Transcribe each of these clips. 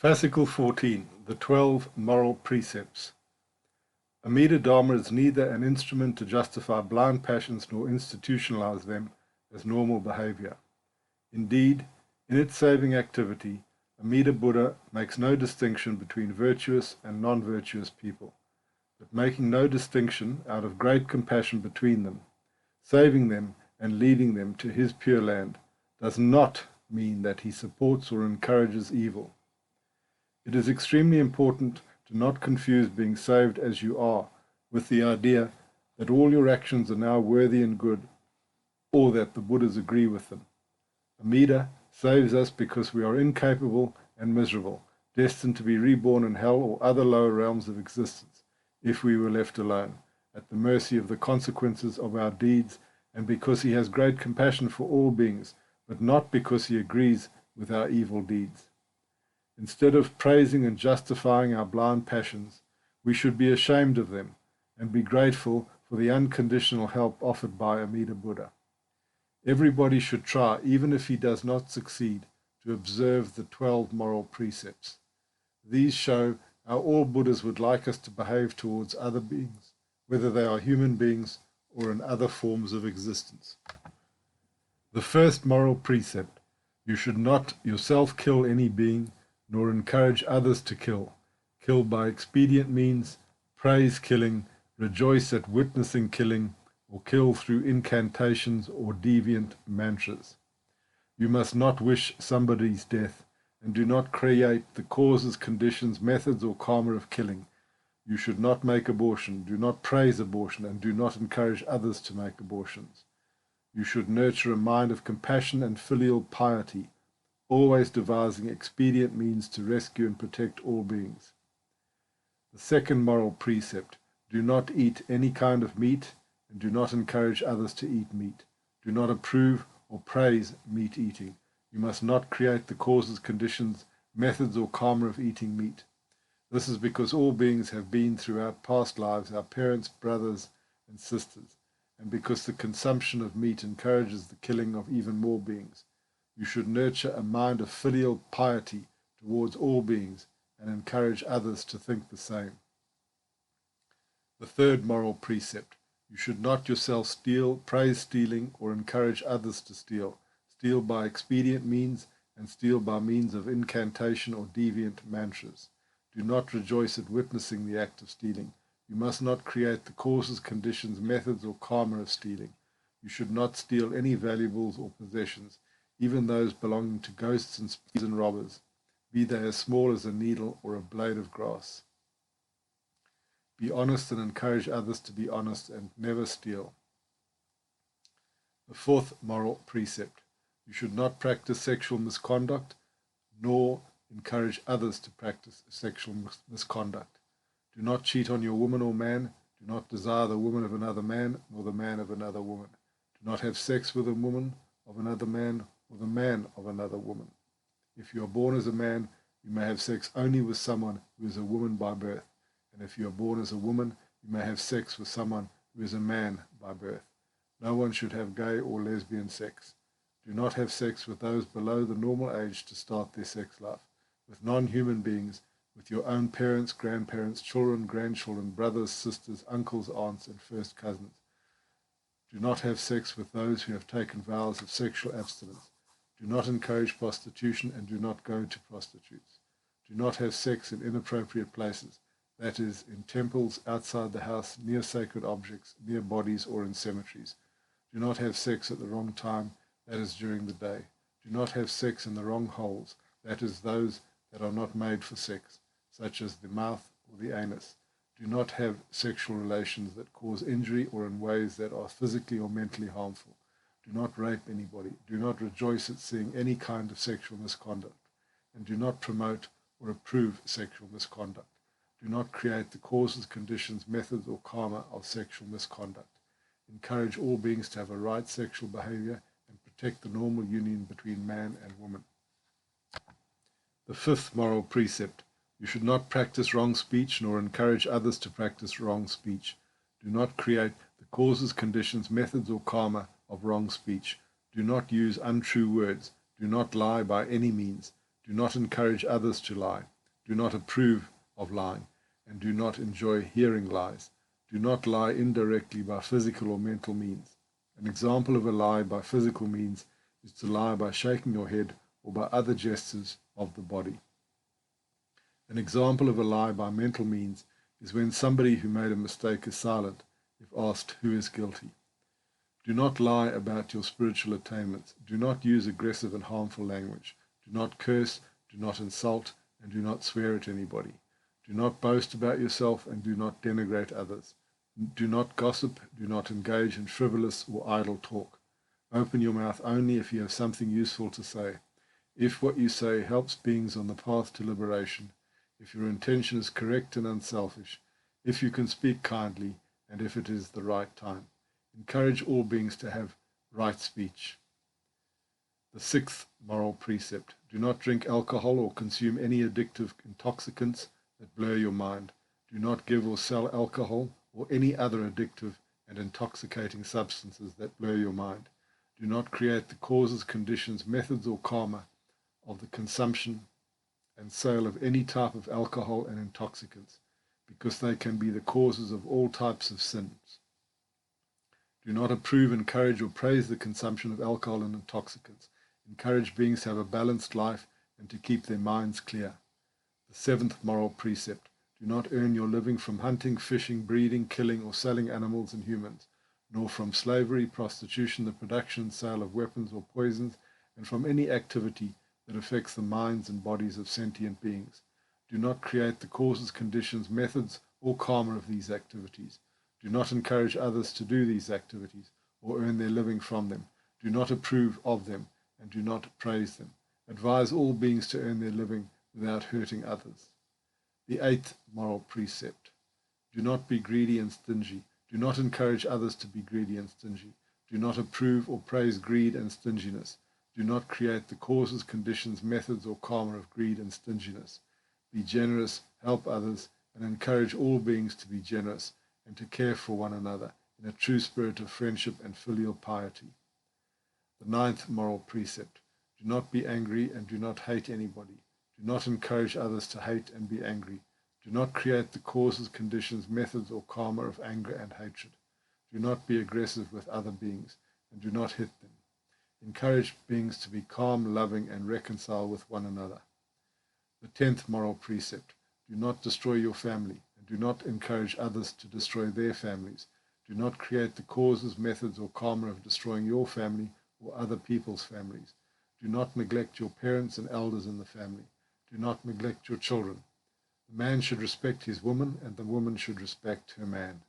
Fascicle 14. The 12 Moral Precepts. AMIDA DHARMA is neither an instrument to justify blind passions nor institutionalize them as normal behavior. Indeed, in its saving activity, AMIDA Buddha makes no distinction between virtuous and non-virtuous people, but making no distinction out of great compassion between them, saving them and leading them to his pure land, does not mean that he supports or encourages evil. It is extremely important to not confuse being saved as you are with the idea that all your actions are now worthy and good, or that the Buddhas agree with them. AMIDA saves us because we are incapable and miserable, destined to be reborn in hell or other lower realms of existence, if we were left alone, at the mercy of the consequences of our deeds, and because he has great compassion for all beings, but not because he agrees with our evil deeds. Instead of praising and justifying our blind passions, we should be ashamed of them and be grateful for the unconditional help offered by AMIDA Buddha. Everybody should try, even if he does not succeed, to observe the 12 moral precepts. These show how all Buddhas would like us to behave towards other beings, whether they are human beings or in other forms of existence. The first moral precept: you should not yourself kill any being, nor encourage others to kill. Kill by expedient means, praise killing, rejoice at witnessing killing, or kill through incantations or deviant mantras. You must not wish somebody's death, and do not create the causes, conditions, methods, or karma of killing. You should not make abortion, do not praise abortion, and do not encourage others to make abortions. You should nurture a mind of compassion and filial piety, always devising expedient means to rescue and protect all beings. The second moral precept: do not eat any kind of meat, and do not encourage others to eat meat. Do not approve or praise meat eating. You must not create the causes, conditions, methods, or karma of eating meat. This is because all beings have been throughout past lives our parents, brothers, and sisters, and because the consumption of meat encourages the killing of even more beings. You should nurture a mind of filial piety towards all beings and encourage others to think the same. The third moral precept: you should not yourself steal, praise stealing, or encourage others to steal. Steal by expedient means, and steal by means of incantation or deviant mantras. Do not rejoice at witnessing the act of stealing. You must not create the causes, conditions, methods, or karma of stealing. You should not steal any valuables or possessions, even those belonging to ghosts and spirits and robbers, be they as small as a needle or a blade of grass. Be honest and encourage others to be honest, and never steal. The fourth moral precept: you should not practice sexual misconduct, nor encourage others to practice sexual misconduct. Do not cheat on your woman or man. Do not desire the woman of another man, nor the man of another woman. Do not have sex with a woman of another man, or the man of another woman. If you are born as a man, you may have sex only with someone who is a woman by birth, and if you are born as a woman, you may have sex with someone who is a man by birth. No one should have gay or lesbian sex. Do not have sex with those below the normal age to start their sex life, with non-human beings, with your own parents, grandparents, children, grandchildren, brothers, sisters, uncles, aunts, and first cousins. Do not have sex with those who have taken vows of sexual abstinence. Do not encourage prostitution, and do not go to prostitutes. Do not have sex in inappropriate places, that is, in temples, outside the house, near sacred objects, near bodies, or in cemeteries. Do not have sex at the wrong time, that is, during the day. Do not have sex in the wrong holes, that is, those that are not made for sex, such as the mouth or the anus. Do not have sexual relations that cause injury or in ways that are physically or mentally harmful. Do not rape anybody. Do not rejoice at seeing any kind of sexual misconduct, and do not promote or approve sexual misconduct. Do not create the causes, conditions, methods, or karma of sexual misconduct. Encourage all beings to have a right sexual behavior and protect the normal union between man and woman. The fifth moral precept: you should not practice wrong speech nor encourage others to practice wrong speech. Do not create the causes, conditions, methods, or karma of wrong speech. Do not use untrue words. Do not lie by any means. Do not encourage others to lie. Do not approve of lying, and do not enjoy hearing lies. Do not lie indirectly by physical or mental means. An example of a lie by physical means is to lie by shaking your head or by other gestures of the body. An example of a lie by mental means is when somebody who made a mistake is silent if asked who is guilty. Do not lie about your spiritual attainments. Do not use aggressive and harmful language. Do not curse, do not insult, and do not swear at anybody. Do not boast about yourself and do not denigrate others. Do not gossip, do not engage in frivolous or idle talk. Open your mouth only if you have something useful to say. If what you say helps beings on the path to liberation, if your intention is correct and unselfish, if you can speak kindly, and if it is the right time. Encourage all beings to have right speech. The sixth moral precept: do not drink alcohol or consume any addictive intoxicants that blur your mind. Do not give or sell alcohol or any other addictive and intoxicating substances that blur your mind. Do not create the causes, conditions, methods, or karma of the consumption and sale of any type of alcohol and intoxicants, because they can be the causes of all types of sins. Do not approve, encourage, or praise the consumption of alcohol and intoxicants. Encourage beings to have a balanced life and to keep their minds clear. The seventh moral precept: do not earn your living from hunting, fishing, breeding, killing, or selling animals and humans, nor from slavery, prostitution, the production and sale of weapons or poisons, and from any activity that affects the minds and bodies of sentient beings. Do not create the causes, conditions, methods, or karma of these activities. Do not encourage others to do these activities or earn their living from them. Do not approve of them and do not praise them. Advise all beings to earn their living without hurting others. The eighth moral precept: do not be greedy and stingy. Do not encourage others to be greedy and stingy. Do not approve or praise greed and stinginess. Do not create the causes, conditions, methods, or karma of greed and stinginess. Be generous, help others, and encourage all beings to be generous and to care for one another in a true spirit of friendship and filial piety. The ninth moral precept: do not be angry and do not hate anybody. Do not encourage others to hate and be angry. Do not create the causes, conditions, methods, or karma of anger and hatred. Do not be aggressive with other beings and do not hit them. Encourage beings to be calm, loving, and reconcile with one another. The 10th moral precept: do not destroy your family, and do not encourage others to destroy their families. Do not create the causes, methods, or karma of destroying your family or other people's families. Do not neglect your parents and elders in the family. Do not neglect your children. The man should respect his woman, and the woman should respect her man.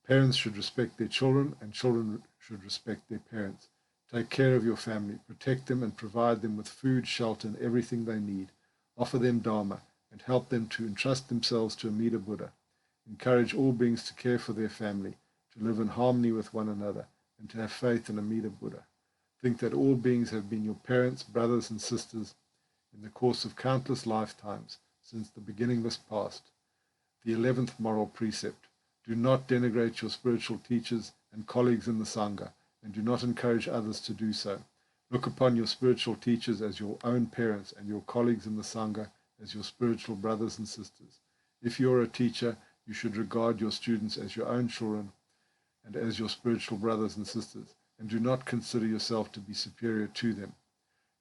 Parents should respect their children, and children should respect their parents. Take care of your family, protect them, and provide them with food, shelter, and everything they need. Offer them Dharma, and help them to entrust themselves to Amida Buddha. Encourage all beings to care for their family, to live in harmony with one another, and to have faith in Amida Buddha. Think that all beings have been your parents, brothers, and sisters in the course of countless lifetimes since the beginningless past. The 11th moral precept: do not denigrate your spiritual teachers and colleagues in the Sangha, and do not encourage others to do so. Look upon your spiritual teachers as your own parents and your colleagues in the Sangha as your spiritual brothers and sisters. If you are a teacher, you should regard your students as your own children and as your spiritual brothers and sisters, and do not consider yourself to be superior to them.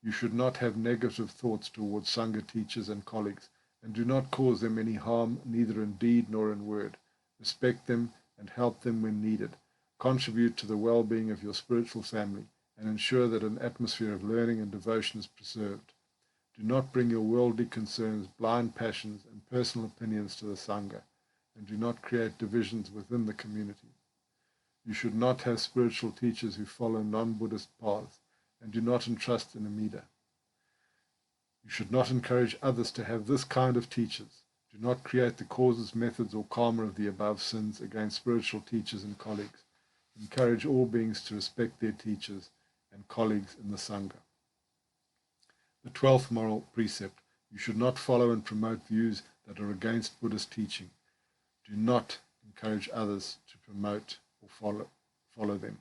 You should not have negative thoughts towards Sangha teachers and colleagues, and do not cause them any harm, neither in deed nor in word. Respect them and help them when needed. Contribute to the well-being of your spiritual family, and ensure that an atmosphere of learning and devotion is preserved. Do not bring your worldly concerns, blind passions, and personal opinions to the Sangha, and do not create divisions within the community. You should not have spiritual teachers who follow non-Buddhist paths, and do not entrust in Amida. You should not encourage others to have this kind of teachers. Do not create the causes, methods, or karma of the above sins against spiritual teachers and colleagues. Encourage all beings to respect their teachers and colleagues in the Sangha. The 12th moral precept: you should not follow and promote views that are against Buddhist teaching. Do not encourage others to promote or follow them.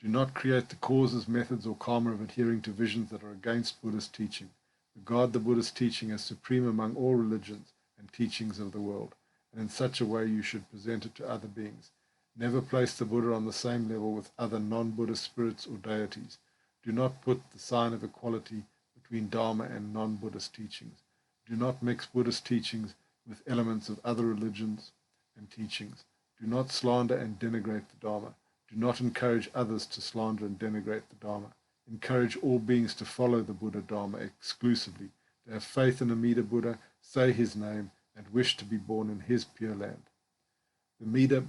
Do not create the causes, methods, or karma of adhering to visions that are against Buddhist teaching. Regard the Buddhist teaching as supreme among all religions and teachings of the world, and in such a way you should present it to other beings. Never place the Buddha on the same level with other non-Buddhist spirits or deities. Do not put the sign of equality between Dharma and non-Buddhist teachings. Do not mix Buddhist teachings with elements of other religions and teachings. Do not slander and denigrate the Dharma. Do not encourage others to slander and denigrate the Dharma. Encourage all beings to follow the Buddha Dharma exclusively, to have faith in Amida Buddha, say his name, and wish to be born in his pure land. The Amida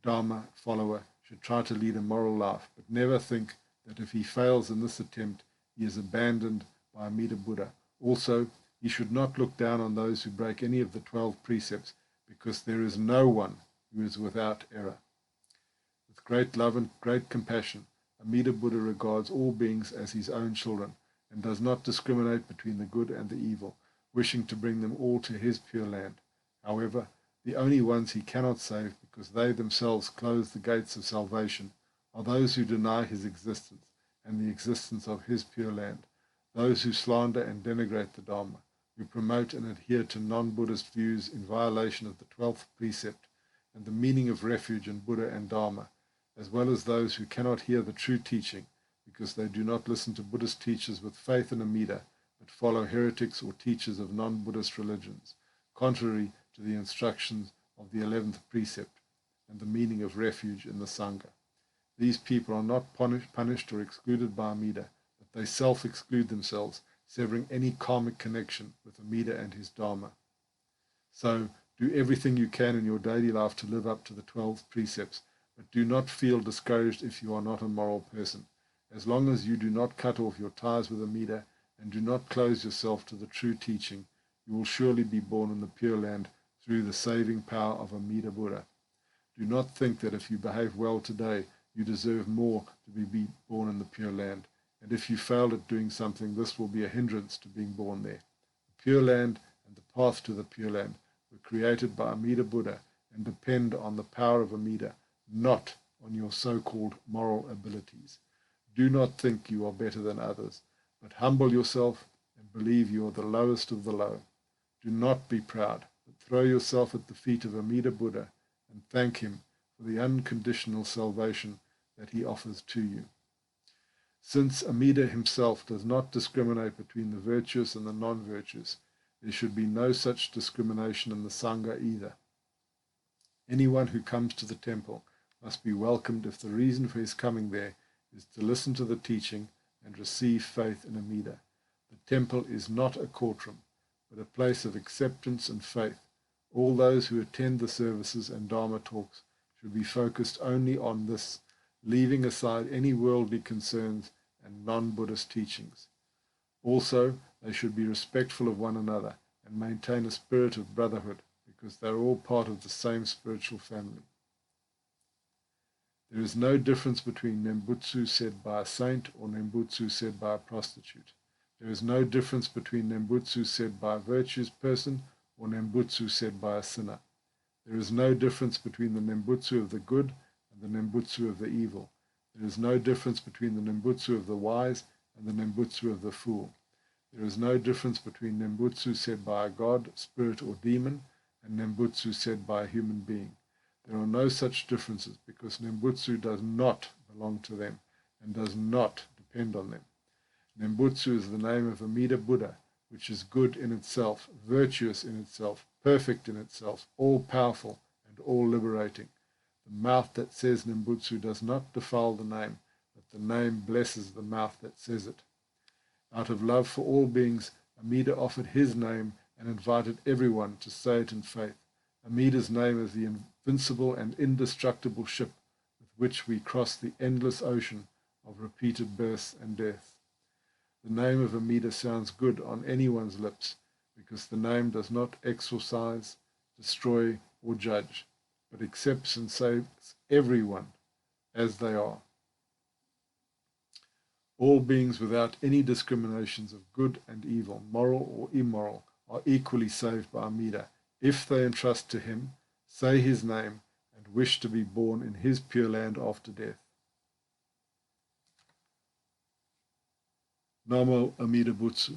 Dharma follower should try to lead a moral life, but never think that if he fails in this attempt, he is abandoned by Amida Buddha. Also, he should not look down on those who break any of the 12 precepts, because there is no one who is without error. With great love and great compassion, Amida Buddha regards all beings as his own children, and does not discriminate between the good and the evil, wishing to bring them all to his pure land. However, the only ones he cannot save, because they themselves close the gates of salvation, are those who deny his existence and the existence of his pure land, those who slander and denigrate the Dharma, who promote and adhere to non-Buddhist views in violation of the 12th precept and the meaning of refuge in Buddha and Dharma, as well as those who cannot hear the true teaching because they do not listen to Buddhist teachers with faith in Amida, but follow heretics or teachers of non-Buddhist religions, contrary to the instructions of the 11th precept and the meaning of refuge in the Sangha. These people are not punished or excluded by Amida, but they self-exclude themselves, severing any karmic connection with Amida and his Dharma. So, do everything you can in your daily life to live up to the 12 precepts, but do not feel discouraged if you are not a moral person. As long as you do not cut off your ties with Amida and do not close yourself to the true teaching, you will surely be born in the Pure Land through the saving power of Amida Buddha. Do not think that if you behave well today, you deserve more to be born in the Pure Land, and if you failed at doing something, this will be a hindrance to being born there. The Pure Land and the path to the Pure Land were created by Amida Buddha and depend on the power of Amida, not on your so-called moral abilities. Do not think you are better than others, but humble yourself and believe you are the lowest of the low. Do not be proud, but throw yourself at the feet of Amida Buddha and thank him for the unconditional salvation that he offers to you. Since Amida himself does not discriminate between the virtuous and the non-virtuous, there should be no such discrimination in the Sangha either. Anyone who comes to the temple must be welcomed if the reason for his coming there is to listen to the teaching and receive faith in Amida. The temple is not a courtroom, but a place of acceptance and faith. All those who attend the services and Dharma talks should be focused only on this, leaving aside any worldly concerns and non-Buddhist teachings. Also, they should be respectful of one another and maintain a spirit of brotherhood, because they are all part of the same spiritual family. There is no difference between Nembutsu said by a saint or Nembutsu said by a prostitute. There is no difference between Nembutsu said by a virtuous person or Nembutsu said by a sinner. There is no difference between the Nembutsu of the good and the Nembutsu of the evil. There is no difference between the Nembutsu of the wise and the Nembutsu of the fool. There is no difference between Nembutsu said by a god, spirit, or demon and Nembutsu said by a human being. There are no such differences because Nembutsu does not belong to them and does not depend on them. Nembutsu is the name of Amida Buddha, which is good in itself, virtuous in itself, perfect in itself, all-powerful and all-liberating. The mouth that says Nembutsu does not defile the name, but the name blesses the mouth that says it. Out of love for all beings, Amida offered his name and invited everyone to say it in faith. Amida's name is the invincible and indestructible ship with which we cross the endless ocean of repeated births and deaths. The name of Amida sounds good on anyone's lips because the name does not exorcise, destroy, or judge, but accepts and saves everyone as they are. All beings without any discriminations of good and evil, moral or immoral, are equally saved by Amida if they entrust to him, say his name, and wish to be born in his pure land after death. Namo Amida Butsu.